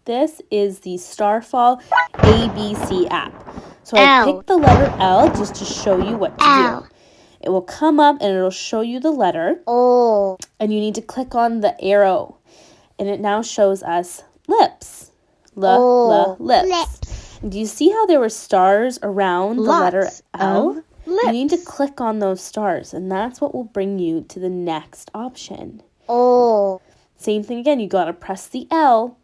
This is the Starfall ABC app. So I picked the letter L just to show you what to do. It will come up and it'll show you the letter. And you need to click on the arrow. And it now shows us lips. Lips. And do you see how there were stars around the letter L? You need to click on those stars, and that's what will bring you to the next option. Same thing again. You got to press the L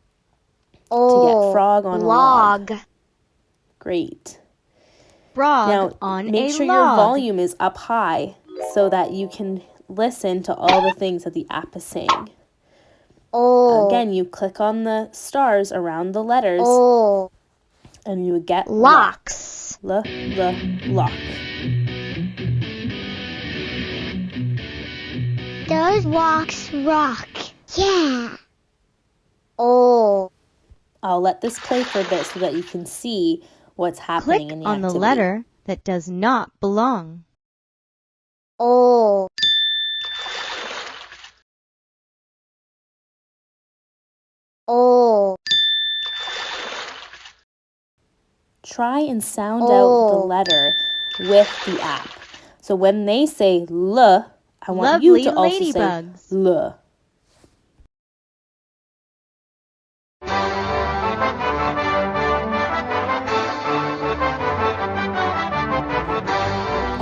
to get frog on a log. Great. Frog on a log. Now, make sure your volume is up high so that you can listen to all the things that the app is saying. Again, you click on the stars around the letters, and you would get locks. Lock. Those walks rock. Yeah. I'll let this play for a bit so that you can see what's happening in the activity. Click on the letter that does not belong. Try and sound out the letter with the app. So when they say L, I want you to also say L.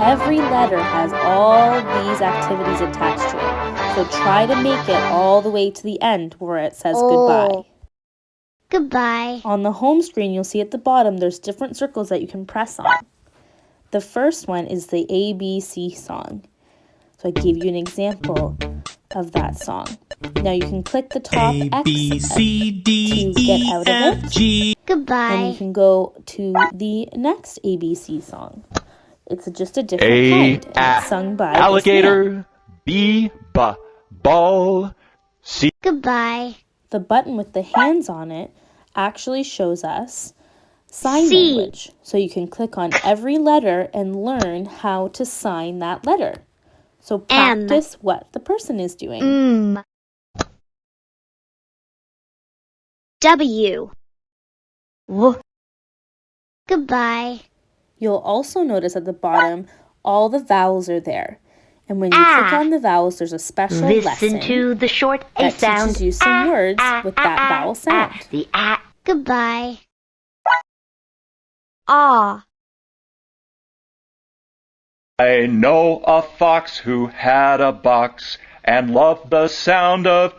Every letter has all these activities attached to it. So try to make it all the way to the end where it says goodbye. Goodbye. On the home screen, you'll see at the bottom there's different circles that you can press on. The first one is the ABC song. So I gave you an example of that song. Now you can click the top X to get out of it. Goodbye. And you can go to the next ABC song. It's just a different kind. And it's sung by alligator, B, ball, C. Goodbye. The button with the hands on it actually shows us sign language. So you can click on every letter and learn how to sign that letter. So practice what the person is doing. W. Goodbye. You'll also notice at the bottom all the vowels are there. And when you click on the vowels, there's a special lesson to the short A that sound. teaches you some words with that vowel sound. The A. Goodbye. I know a fox who had a box and loved the sound of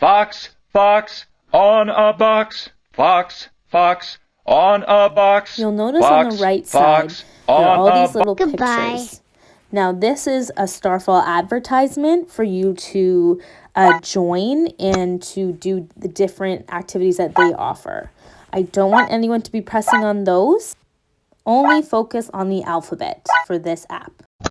fox, fox, on a box, fox, fox, on a box. You'll notice on the right side, there are all these little pictures. Now, this is a Starfall advertisement for you to join and to do the different activities that they offer. I don't want anyone to be pressing on those. Only focus on the alphabet for this app.